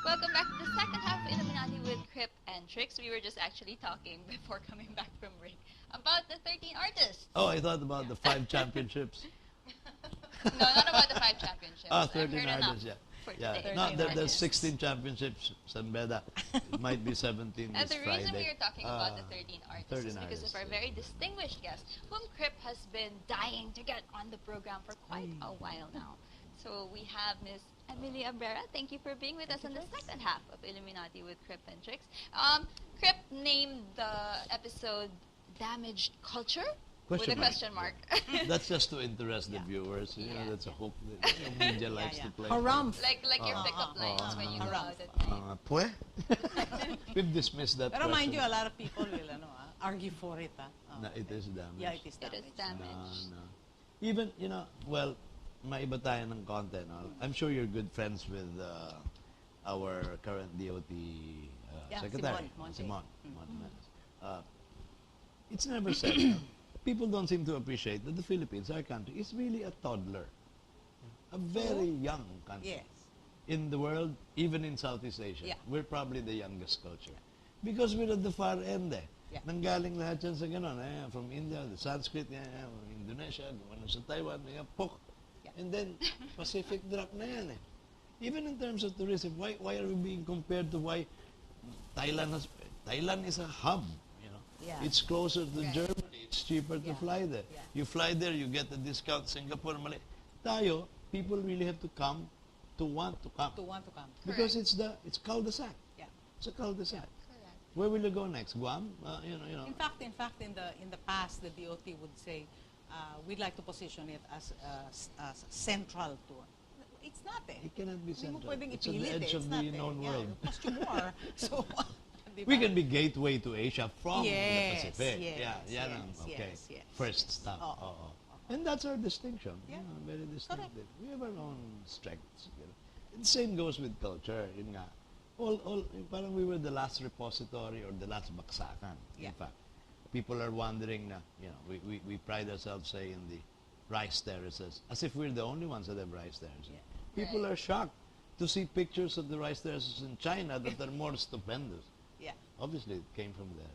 Welcome back to the second half of Illuminati with Crip and Trix. We were just actually talking before coming back from break about the 13 artists. Oh, I thought about the 5 championships. No, not about the 5 championships. Ah, I've 13 heard enough artists, yeah. for Yeah, today. no, 13 there's artists. 16 championships, San Beda. It might be 17 And this the Friday. reason we are talking about the 13 artists 13 is because artists, of our yeah. very distinguished guest, whom Crip has been dying to get on the program for quite a while now. So we have Miss Emily Abrera. Thank you for being with us in the second half of Illuminati with Crip and Trix. Crip named the episode Damaged Culture? With a question mark. That's just to interest the viewers. You know, that's a hook that media likes to play. Harumph. Like your pickup lines when you go out at night. Pwe? We've dismissed that Pero mind question. you, a lot of people will argue for it. No, it is damaged. Yeah, it is It damaged. is damaged. No. Even, you know, well, maiba tayo ng konti, no? I'm sure you're good friends with our current DOT secretary, Simon. It's never said. No? People don't seem to appreciate that the Philippines, our country, is really a toddler. A very young country. Yes. In the world, even in Southeast Asia, Yeah. we're probably the youngest culture. Because we're at the far end eh. Yeah. Nanggaling lahat yan sa ganon. From India, the Sanskrit, Indonesia, gumanon sa Taiwan, Pok. Yeah. And then, Pacific drop na yan eh. Even in terms of tourism, why are we being compared to why Thailand is a hub, you know. Yeah. It's closer to Right. Germany, it's cheaper to fly there. Yeah. You fly there, you get a discount. Singapore, Malay. Tayo, people really have to come to want to come. To want to come. Because it's cul-de-sac. Yeah. It's a cul-de-sac. Correct. Where will you go next? Guam? You know. In fact, in the past, the DOT would say, we'd like to position it as central to. It's not eh. It cannot be Hindi mo central. pwedeng It's on the ipilit edge eh. of It's the not eh. known Yeah, world. it costs you more. So, di We ba? can be gateway to Asia from the Yes, Pacific. yes, Yeah, yan ang, yes, okay. yes. First stop. Oo. Oo. And that's our distinction. Yeah. You know, very distinctive. We have our own strengths. You know. And same goes with culture. Yun nga. Parang we were the last repository or the last baksakan. Yeah. In fact, people are wondering na, you know, we pride ourselves, say, in the rice terraces, as if we're the only ones that have rice terraces. Yeah. People Right. are shocked to see pictures of the rice terraces in China that are more stupendous. Yeah. Obviously, it came from there.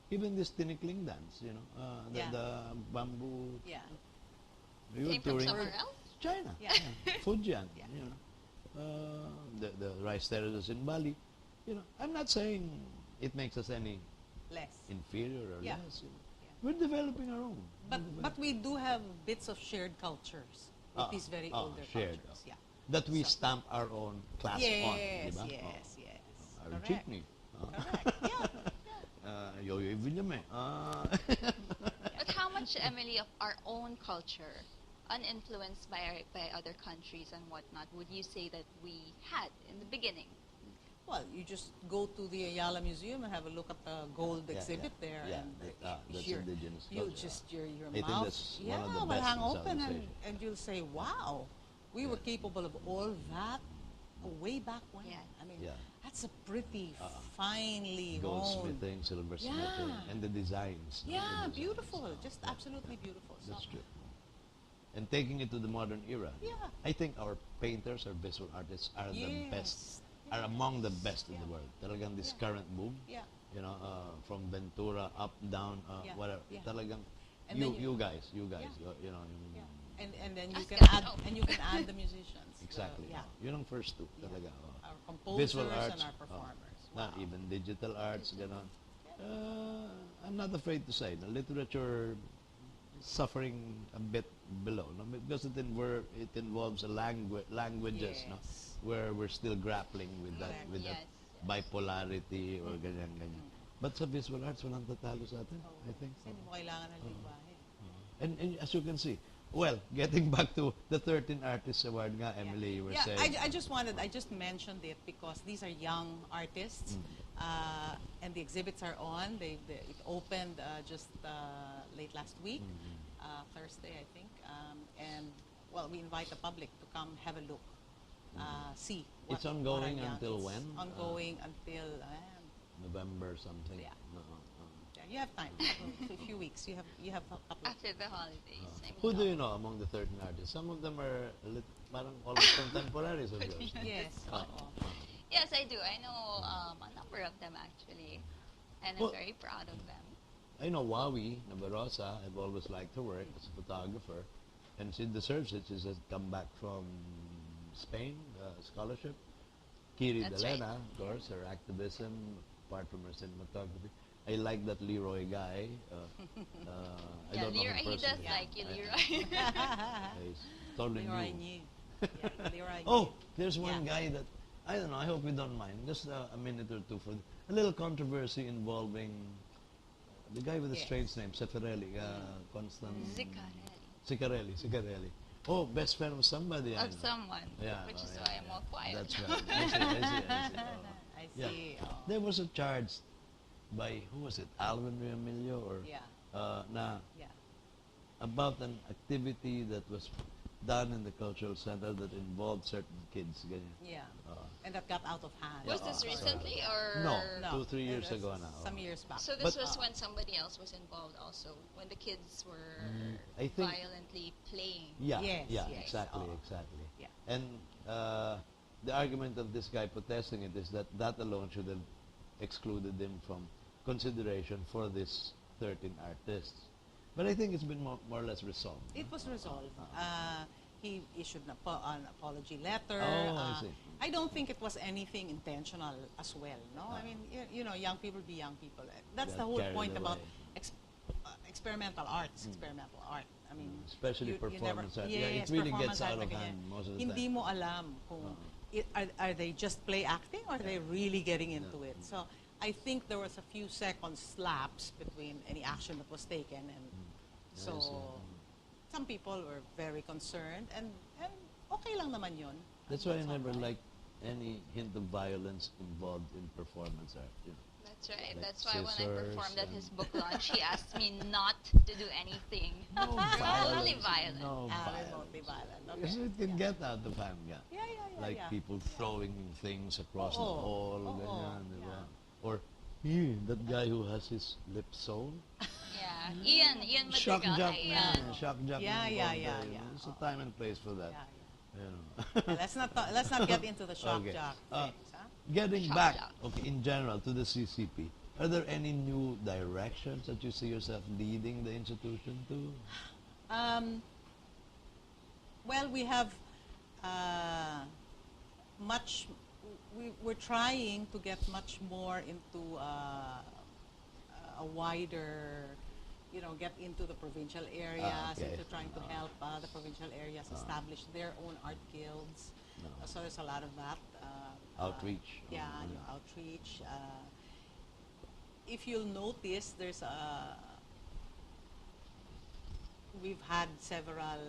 Even this tinikling dance, you know, the bamboo. Yeah. We were Came from touring somewhere else? China, Yeah. Fujian, Yeah. you know, the rice terraces in Bali. You know, I'm not saying it makes us any Less. inferior or Yeah. less. You know. Yeah. We're developing our own. But we do have bits of shared cultures with these very older shared. cultures. Yeah. That we stamp our own class on, Yes, di ba? yes, yes. Our Correct. jeepney. Correct. Yeah. Yo-yo Vinyame. But how much, Emily, of our own culture, uninfluenced by other countries and whatnot, would you say that we had in the beginning? Well, you just go to the Ayala Museum and have a look at the gold exhibit there, Yeah, and that's your- indigenous you culture. just your I think mouth, that's one yeah, of the will best hang in open, Southeast and you'll say, "Wow, we were capable of all that way back when." Yeah. I mean, Yeah. that's a pretty finely honed. Goldsmithing, silversmithing, and the designs. no? Yeah, The designs. beautiful, just absolutely beautiful. That's So, true. And taking it to the modern era, Yeah. I think our painters, our visual artists are the best, are among the best in the world. Talagang this current move, Yeah. you know, from Ventura up, down, Yeah. whatever. Yeah. Talagang And you, then you guys, Yeah. you know, Yeah. And then you Ask can us. add the musicians. exactly. Yeah. Yun ang first two, Yeah. talaga. Our composers Visual arts, and our performers. Not Wow. even digital arts, ganon. I'm not afraid to say, the literature suffering a bit below, no? Because it involves languages, no? Yes. Where we're still grappling with that, Correct. with that Yes. bipolarity or ganyan. But sa visual arts, walang tatalo sa atin, I think. Kasi hindi mo kailangan ng lingwahe. And as you can see, well, getting back to the 13 Artists Award nga, Emily, you were Yeah, saying. I just mentioned it because these are young artists, and the exhibits are on. It opened just late last week, Thursday, I think. And well, we invite the public to come have a look, see. It's what ongoing our young- until it's when? Ongoing until November something. Yeah. yeah, you have time. A few weeks. You have a couple. After the holidays. I mean, Who do you know among the 13 artists? Some of them are parang almost contemporaries of yours. Yes. oo. Yes, I do. I know a number of them actually, and I'm Well, very proud of them. I know Wawi Nabarosa. I've always liked her work as a photographer, and she deserves it. She's just come back from Spain, scholarship. Kiri That's Delena, of course, her activism, apart from her cinematography. I like that Leroy guy. I Yeah, don't know Leroy, him he does personally. like you, I- Leroy. He's totally Leroy new. Nyi. Yeah, Leroy Oh, Nyi. there's one Yeah. guy that, I don't know, I hope you don't mind. Just a minute or two for a little controversy involving the guy with the Yes. strange name, Seferelli, Constant... Zicarelli. Sicarelli. Oh, best friend of somebody I Of know. someone, Yeah, which oh, is yeah, why I'm yeah. all quiet. That's right. I see, I see, I see. I Yeah. see. Oh. There was a charge by, who was it, Alvin Remilio or Yeah. na Yeah. about an activity that was done in the cultural center that involved certain kids. Ganyan. Yeah. Uh, And that got out of hand. Was this Yeah. recently or? No. No. 2-3 years That's ago now. Some years back. So this But, was when somebody else was involved also, when the kids were I think- violently playing. Yeah, Yes, yeah, yes. exactly, Oh. exactly. Yeah. And the argument of this guy protesting it is that that alone should have excluded him from consideration for this 13 artists. But I think it's been more or less resolved. It was resolved. He issued an apology letter. Oh, I see. I don't think it was anything intentional as well. No, I mean, you know, young people be young people. That's Got the whole carried point about away. experimental arts. Experimental art. I mean, Especially performance art. Yeah, it Yes, really performance gets out art of na hand ganyan. most of the Hindi time. mo alam kung are they just play acting or are they really getting into it. So I think there was a few seconds lapse between any action that was taken, and so some people were very concerned, and okay lang naman yun. That's why I all never right. liked any hint of violence involved in performance art. You know. That's right. Like That's why when I scissors performed at and- his book launch, he asked me not to do anything. No Remotely violence. violent. No Remotely violence. violent. Okay. Because it can get out of hand, yeah. Yeah. Like people throwing things across the Oo. hall, Oo. ganyan, di ba? Yeah. Or, that guy who has his lips sewn. Yeah. Ian Shock Madrigal. jock Hi, na. Ian. Shock jock Yeah, na yeah, involved yeah, there, you yeah. know. There's a time and place for that. Yeah. You know. Yeah, let's not get into the shock Okay. jock Uh, things. Huh? Getting Shock back, jock. okay, in general, to the CCP, are there any new directions that you see yourself leading the institution to? Well, we have we're trying to get much more into a wider, get into the provincial areas, okay. into trying to help the provincial areas establish their own art guilds. No. So there's a lot of that. Outreach. Yeah, yung outreach. If you'll notice, we've had several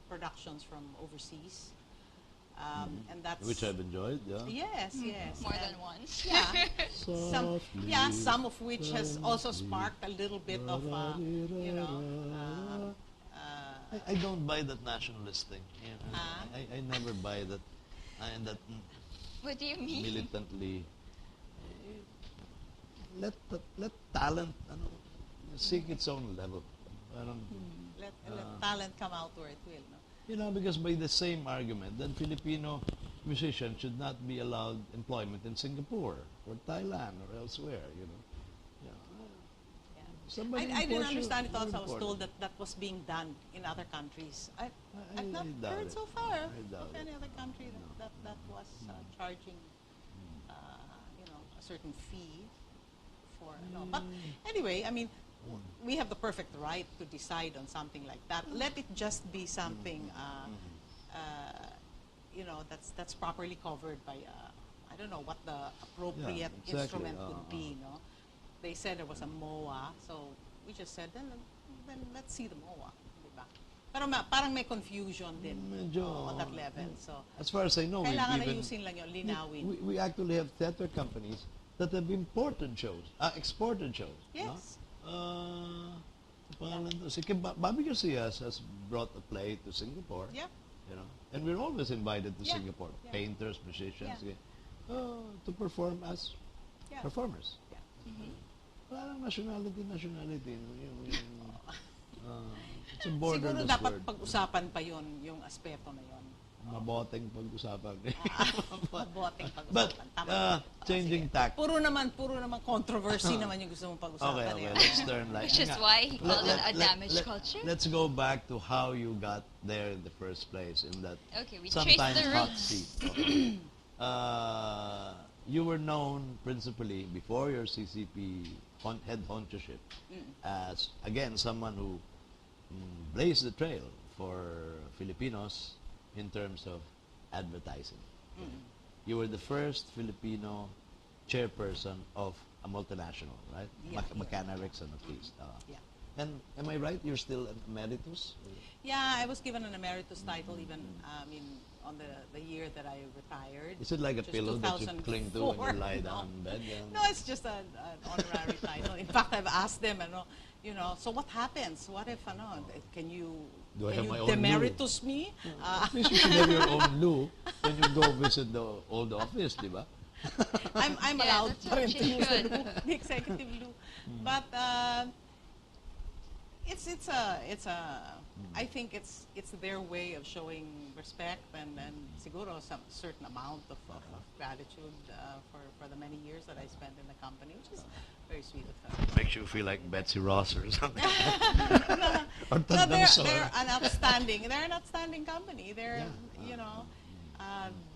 productions from overseas, and that's Which I've enjoyed, yeah. yes, More and- than once. yeah. Softly Some of which has also sparked a little bit of, I don't buy that nationalist thing. You know. Ah? I never buy that. And that What do you mean? militantly. Let talent seek its own level. I don't, let talent come out where it will. No? you know, because by the same argument, then Filipino musicians should not be allowed employment in Singapore or Thailand or elsewhere. You know. Yeah. Somebody I didn't import understand it you, also. I was import told it. that that was being done in other countries. I've not I doubt heard it. so far I of doubt any it. other country that was charging, a certain fee for. No. But anyway, I mean, we have the perfect right to decide on something like that. Let it just be something, that's properly covered by. I don't know what the appropriate exactly. instrument could be. No, they said there was a MOA, so we just said then let's see the MOA, diba? Pero parang may confusion din Medyo, on that level. So As far as I know, we've kailangan even, ayusin lang yun, linawin. we actually have theater companies that have imported shows, exported shows. Yes. No? Pangalan to, si Bobby Garcia has brought a play to Singapore. Yeah. You know, and we're always invited to Yeah. Singapore, Yeah. painters, musicians, Yeah. to perform as Yeah. performers. Yeah. Parang nationality. It's a Siguro borderless dapat word. pag-usapan pa yon yung aspeto na yon. Maboteng pag-usapan. Maboteng But, pag-usapan. Tama. changing Sige. tack. Puro naman controversy naman yung gusto mong pag-usapan. Okay, eh. let's turn like... Which is why he called it a damaged culture. Let's go back to how you got there in the first place in that Okay, we traced sometimes the hot roots. seat. Okay. You were known principally before your CCP head honchoship as, again, someone who blazed the trail for Filipinos in terms of advertising. You were the first Filipino chairperson of a multinational, right? Yeah. McCann Erickson, at least. Yeah. And am I right? You're still an emeritus? Yeah, I was given an emeritus title even on the year that I retired. Is it like a which was pillow that you cling to when you lie No. down in bed? Yeah. No, it's just an honorary title. In fact, I've asked them, so what happens? What if, can you Do I have my own demeritus me? At least you should have your own loo when you go visit the old office, di ba? I'm Yeah, allowed that's what to you use the should. loo, the executive loo. But I think it's their way of showing respect and siguro some certain amount of gratitude for the many years that I spent in the company, which is very sweet of them. Makes you feel like Betsy Ross or something. Or No, Tandang Sor. they're an outstanding company.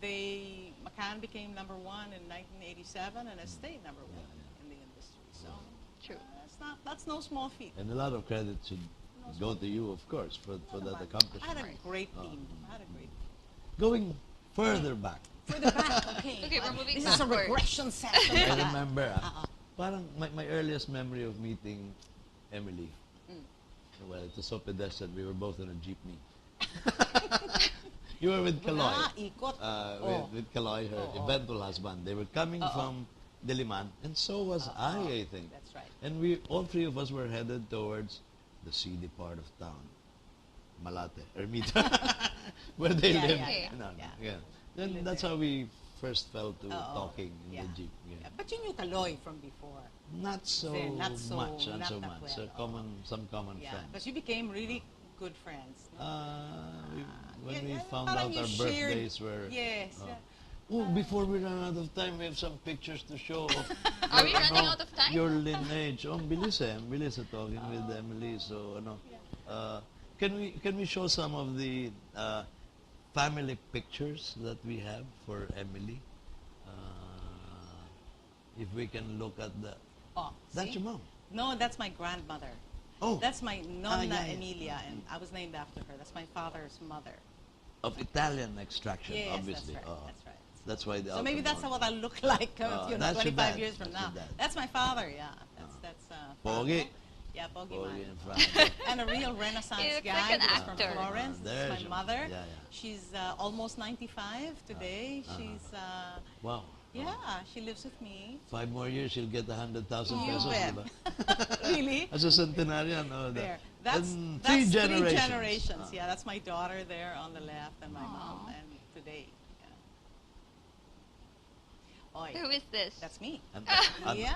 McCann became number one in 1987 and has stayed number one in the industry. So True. that's no small feat. And a lot of credit should go to you, of course, for that I had accomplishment. a great team. Going further back, Further back, okay. Okay, we're moving This is a backwards. regression session. I remember, parang my earliest memory of meeting Emily, well, it was so pedestrian, we were both in a jeepney. You were with Kaloy. Ikot. With Kaloy, her eventual husband. They were coming from Diliman, and so was I think. That's right. And all three of us were headed towards the seedy part of town, Malate, Ermita, where they Yeah, live. yeah, No, yeah. yeah. Then live that's there. how we first fell to talking in Yeah. the jeep. Yeah. Yeah, but you knew Kaloy from before. Not so Not so- much, not not so that much. well. Some common Yeah, friends. because you became really good friends. When Yeah, we yeah, found parang out you our shared- birthdays were... Yes. Oh. yeah. Oh, before we run out of time, we have some pictures to show of Are we running out of time? your lineage. Oh, ang bilis talking with Emily. So, can we show some of the family pictures that we have for Emily? If we can look at the... Oh, That's see? your mom. No, that's my grandmother. Oh, That's my Nonna yeah, yeah. Emilia, and I was named after her. That's my father's mother. of Italian extraction, Yes, obviously. that's right. Oh. That's right. That's why the So maybe that's Altamont. what I look like, That's your 25 dad. years from That's your now. dad. That's my father, yeah. That's Pogi. Yeah, Pogi Oh, man. in front. And a real Renaissance He looks guy. like an He's from actor. Florence. This There is my she- mother. yeah, yeah. She's almost 95 today. She's, Wow. yeah, she lives with me. 5 more years, she'll get 100,000 You pesos, bet. diba? Really? As a centenarian, oh, There. That's and three three generations. Yeah, that's my daughter there on the left and my mom. And today, yeah. Oy, Who is this? that's me. And- Yeah.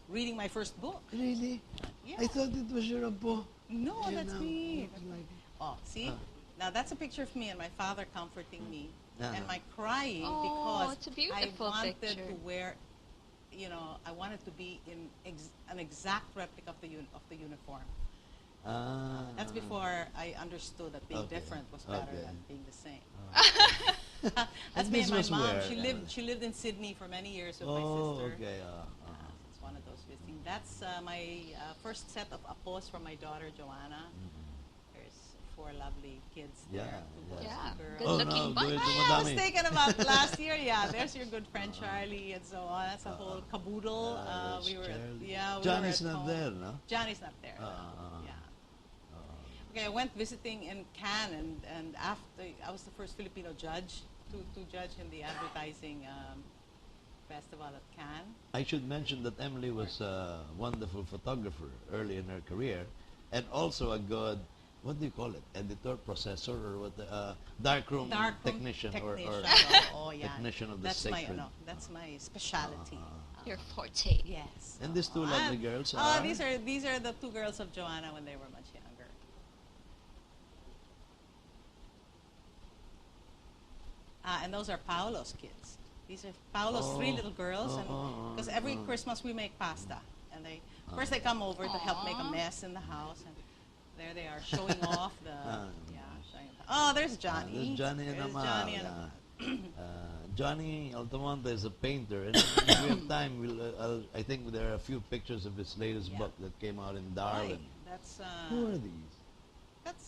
Reading my first book. Really? Yeah. I thought it was your apo. No, You that's know, me. looks like- Oh, see? Now that's a picture of me and my father comforting me. Yeah. And my crying Oh, because it's a beautiful I wanted picture. to wear, I wanted to be in an exact replica of the uniform. That's before I understood that being Okay. different was better Okay. than being the same. And That's me this and my was mom. where? She lived in Sydney for many years with my Oh, sister. okay. It's one of those visiting. That's my first set of apos from my daughter Joanna. There's 4 lovely kids Yeah, there. 2 boys, yeah. 2 girls. Good Oh, looking no, bunch. good. I was Madami. thinking about last year. Yeah, there's your good friend Charlie and so on. That's a whole caboodle. That's We were, Charlie. yeah, we Johnny's were at not home. there, no? Johnny's not there. Yeah. Okay, I went visiting in Cannes, and after I was the first Filipino judge to judge in the advertising festival at Cannes. I should mention that Emily was a wonderful photographer early in her career, and also a good, what do you call it, editor, processor, or what? Darkroom technician, or oh, yeah. technician of the That's sacred. that's my specialty. Your forte. Yes. And these 2 lovely girls Oh, are? these are the 2 girls of Joanna when they were much younger. And those are Paolo's kids. These are Paolo's three little girls, and because every Christmas we make pasta, and first they come over to help make a mess in the house, and there they are showing off the showing there's Johnny. There's Johnny and There's Amal. Johnny and Johnny Altamonte is a painter, and if we have time, I think there are a few pictures of his latest book that came out in Darwin. That's Who are these?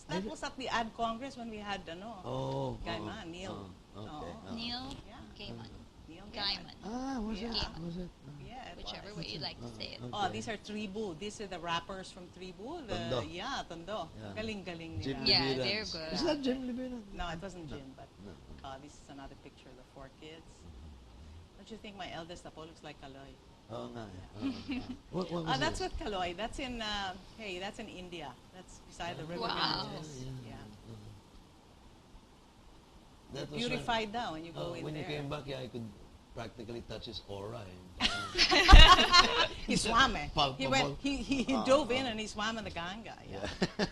that was at the Ad Congress when we had Gaiman, Neil. Okay. Neil Yeah. Gaiman. Neil Gaiman. Was it? Gaiman. Was it? Yeah, it Whichever was. way you like to say it. Oh, these are Tribu. These are the rappers from Tribu. Tondo. Tondo. Yeah. Galing-galing Jim nila. Yeah, Libiran. they're good. Is that Jim Libiran? No, it wasn't Jim, but No. this is another picture of the four kids. Don't you think my eldest Apo looks like Kaloy? Oh, no. What was That's this? with Kaloy. That's in that's in India. That's beside the river Wow. Ganges. Yeah. That was Purified down when you go in when there. you came back, I could practically touch his aura. He swam eh. He Palpable. went. He dove in and he swam in the Ganga. Yeah.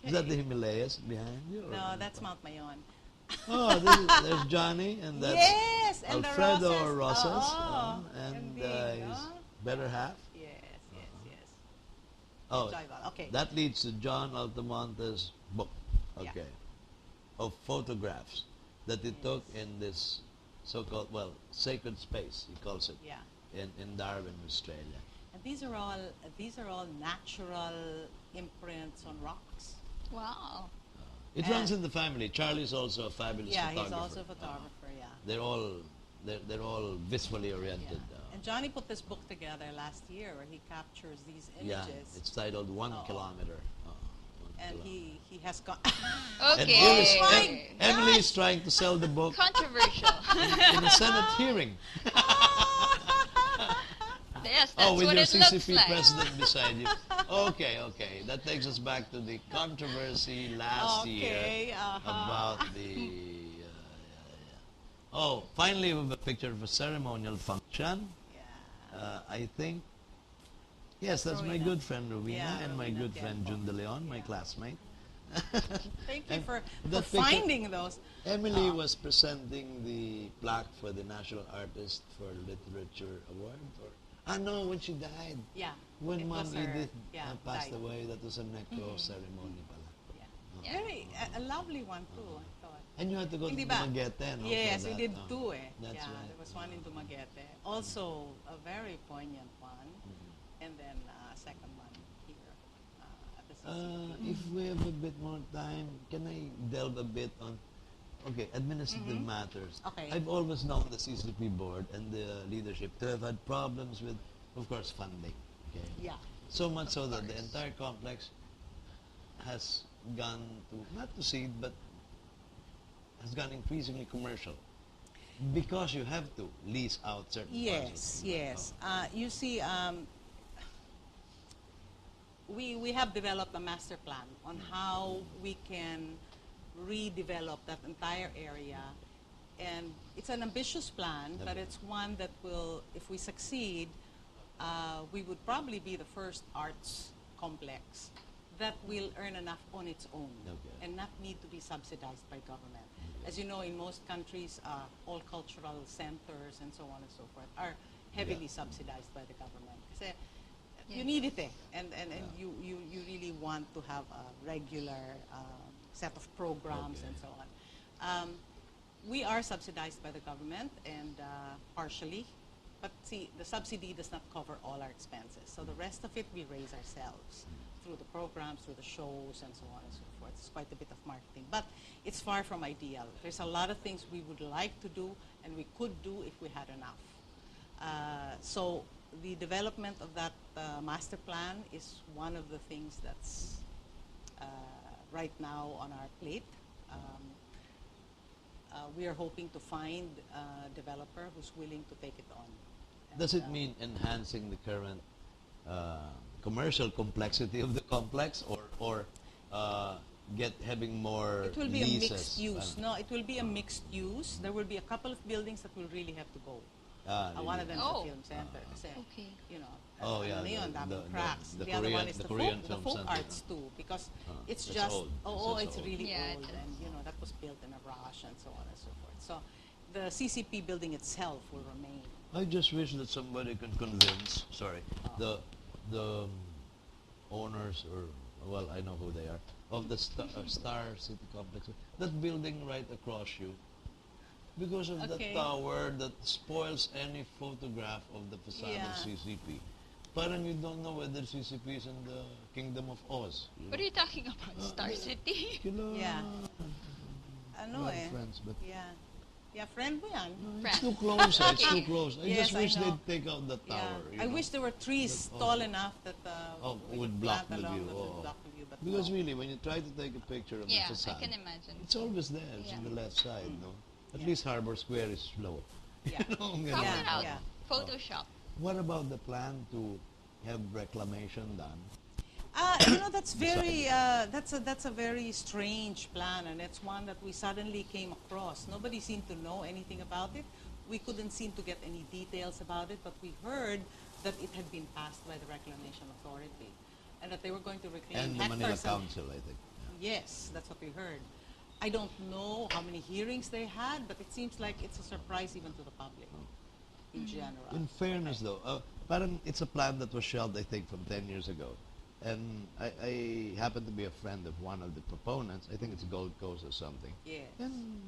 Is that the Himalayas behind you? or- No, that's Mount Mayon. Oh, there's Johnny, and that's Yes, and the Alfredo Rosas. Rosas, and indeed, his better half. Yes. Oh, Enjoy that. Okay. that leads to John Altamonte's book, Yeah. okay, of photographs that he took in this so-called, sacred space, he calls it, Yeah. in Darwin, Australia. And these are all natural imprints on rocks. Wow. It runs in the family. Charlie's also a fabulous Yeah, photographer. he's also a photographer. Yeah. They're all visually oriented. And Johnny put this book together last year where he captures these Yeah, images. it's titled One Oh. Kilometer. And he has gone. And Okay. Emily is trying to sell the book Controversial. in a Senate hearing. Yes, that's with what your it looks CCP like. president beside you. Okay. That takes us back to the controversy last year about the. Finally, we have a picture of a ceremonial function. Yeah. I think. Yes, that's my Rowena. good friend Rowena Yeah, and my Rowena good friend Tiempo. Jun De Leon, my Yeah. classmate. Thank you And for that picture- finding those. Emily was presenting the plaque for the National Artist for Literature Award. No, when she died. Yeah. When it Mom was her- Edith yeah, passed died. away, that was a necro ceremony pala. Yeah. Yeah. Very a lovely one too. I thought. And you had to go to Hindi ba? Dumaguete, no? Yes, for we that, did no? two eh. That's Yeah, right. there was one in Dumaguete. Also a very poignant one, and then a second one here at the CCP. If we have a bit more time, can I delve a bit on administrative matters? Okay. I've always known the CCP board and the leadership to have had problems with, of course, funding. Okay. Yeah. So much so that the entire complex has gone to, not to seed, but has gone increasingly commercial. Because you have to lease out certain parcels. Yes. You see, we have developed a master plan on how we can redevelop that entire area. And it's an ambitious plan, but it's one that will, if we succeed, we would probably be the first arts complex that will earn enough on its own and not need to be subsidized by government. As you know, in most countries, all cultural centers and so on and so forth are heavily subsidized by the government. Kasi you need it and you really want to have a regular set of programs and so on. We are subsidized by the government and partially, but see, the subsidy does not cover all our expenses. So the rest of it we raise ourselves through the programs, through the shows, and so on and so forth. It's quite a bit of marketing, but it's far from ideal. There's a lot of things we would like to do and we could do if we had enough. So the development of that master plan is one of the things that's right now on our plate. We are hoping to find a developer who's willing to take it on. Does it mean enhancing the current commercial complexity of the complex, or having more It will be leases? a mixed use. No, it will be a mixed use. There will be a couple of buildings that will really have to go. One of them is Oh. the film center. Kasi, Okay. you know, Oh, yeah, ano yun, daming cracks. the The other one Korean- is the the Korean folk, film the folk center. arts too, because it's It's just, old. it's old. really Yeah, old, it and is. that was built in a rush and so on and so forth. So the CCP building itself will remain. I just wish that somebody can convince, the owners, or, well, I know who they are, of the Star City Complex, that building right across you, because of Okay. that tower that spoils any photograph of the facade Yeah. of CCP. Parang you don't know whether CCP is in the Kingdom of Oz. What are you talking about? Star yeah. City? Kila, Yeah. Ano not eh. friends, but Yeah. Yeah, friend mo yan. it's too close. It's too close. I Yes, just I wish know. they'd take out the Yeah. tower. I wish there were trees But, tall enough that we would could block plant the along view. that Oh. would block the view. But Because no. really, when you try to take a picture of Yeah, the I facade, can imagine. it's always there. It's Yeah. on the left side, no? At Yeah. least Harbor Square is low. Yeah. You know, Crop ganun. it out. Yeah. Photoshop. What about the plan to have reclamation done? That's very that's a very strange plan, and it's one that we suddenly came across. Nobody seemed to know anything about it. We couldn't seem to get any details about it, but we heard that it had been passed by the Reclamation Authority, and that they were going to reclaim And the Manila hectares. Council, I think. Yes, that's what we heard. I don't know how many hearings they had, but it seems like it's a surprise even to the public in general. In fairness, though, parang it's a plan that was shelved, I think, from 10 years ago. And I happen to be a friend of one of the proponents. I think it's Gold Coast or something. Yes. And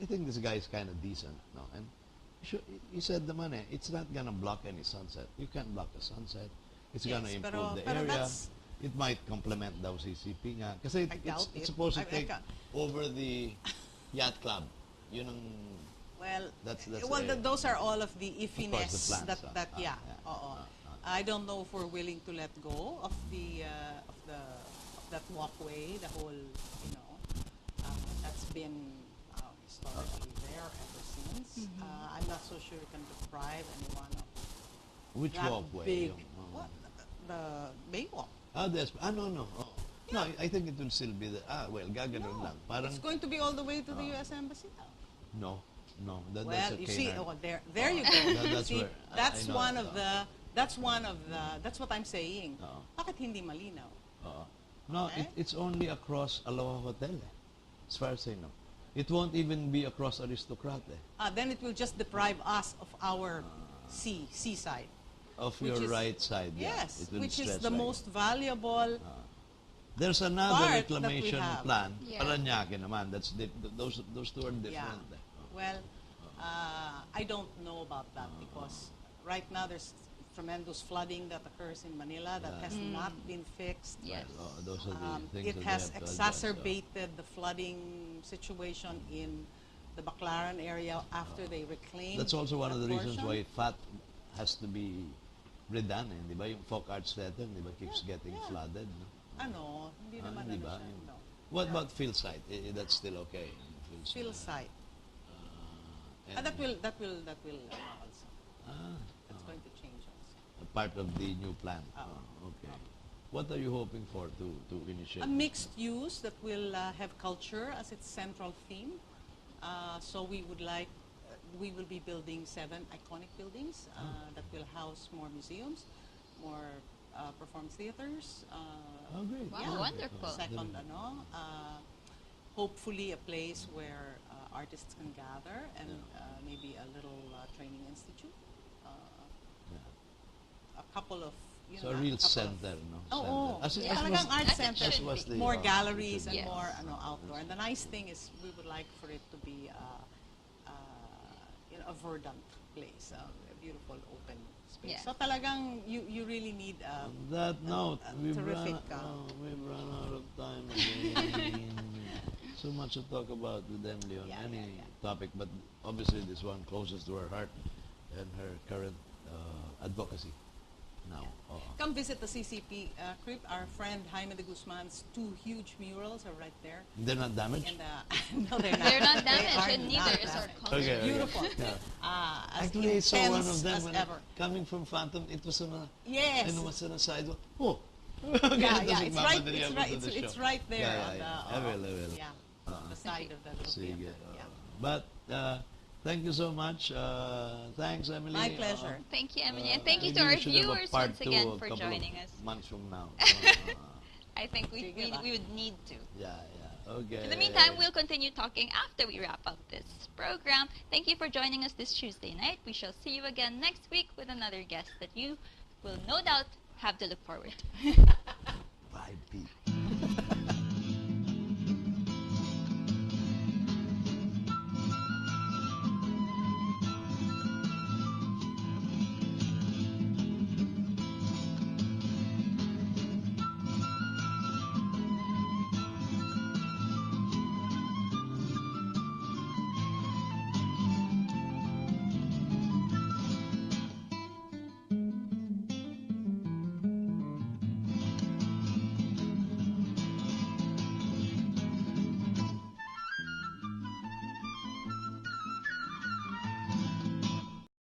I think this guy is kind of decent, no? And he said naman it's not gonna block any sunset. You can't block the sunset. It's Yes, gonna improve pero the area. that's- It might complement daw CCP nga. Kasi I doubt it's it. supposed to I take ca- over the yacht club. Yun ang, Well, That's those are all of the Of course, the iffiness plans, that yeah. oo. I don't know if we're willing to let go of that walkway, the whole, that's been historically there ever since. I'm not so sure you can deprive anyone of which that walkway? big. Yung, What? The Baywalk. No. No, I think it will still be there. Well, gaganon No, lang. Parang, it's going to be all the way to the U.S. Embassy now. no. That's Well, a you see, canard. there you go. That's See, where- I that's know, one of oo. the, that's one of the, that's what I'm saying. Oo. Bakit hindi malinaw? No, Okay. it's only across Aloha Hotel, as far as I know. It won't even be across Aristocrat, Then it will just deprive us of our seaside. of Which your is- right side. Yes, it will which is stretch the like- most valuable. There's another part that we reclamation have. plan. Yeah. Paranaque naman. Those two are different. Well, I don't know about that because right now there's tremendous flooding that occurs in Manila that has not been fixed. Yes. Those are the things It that they has have to address, exacerbated the flooding situation in the Baclaran area after they reclaimed. That's also one of the that reasons portion. why FAT has to be redone, di ba? Yung folk arts theater, di ba, keeps getting yeah. flooded. No? Hindi naman Hindi ano ba? siya, no. What about Phil site? That's still okay. Fill site. And, That will also. ah, That's going to change also. a part of the new plan. Oo. Okay. What are you hoping for to initiate? A mixed use that will have culture as its central theme. So we would like, we will be building 7 iconic buildings that will house more museums, more performance theaters. Oh, great. Wow, Yeah. wonderful. Second, hopefully a place where artists can gather and maybe a little training institute. A couple of, So a real center, no? Oo. Center. Yeah. Talagang art As it center. should was the, More it galleries should and be. Yes. more outdoor. And the nice thing is we would like for it to be a verdant place, a beautiful open space. Yes. So talagang you really need On that note, we've terrific, run out of time again. So much to talk about with Emily on Yeah, any yeah. topic, but obviously this one closest to her heart and her current advocacy now. come visit the CCP crypt. Our friend Jaime de Guzman's 2 huge murals are right there. They're not damaged? And no, they're not. They're not They damaged, are and not neither is our damaged. culture. Okay, okay. Beautiful. Yeah. As Actually, I saw one intense of them as when ever. coming from Phantom. It was on a, Yes. and it was on a sidewalk. Oh, Yeah, It yeah, doesn't it's matter right. that you It's have right. to do the It's show. right there. Yeah, on yeah, the, I will. Yeah, on the side of the little Sige. theater. Yeah. But Thank you so much. Thanks, Emily. My pleasure. Thank you, Emily. And thank you to maybe our we should have a viewers part once two again a for couple of joining us. months from now. I think we Sige ba? would need to. Yeah. Okay. In the meantime, we'll continue talking after we wrap up this program. Thank you for joining us this Tuesday night. We shall see you again next week with another guest that you will no doubt have to look forward to. 5 p.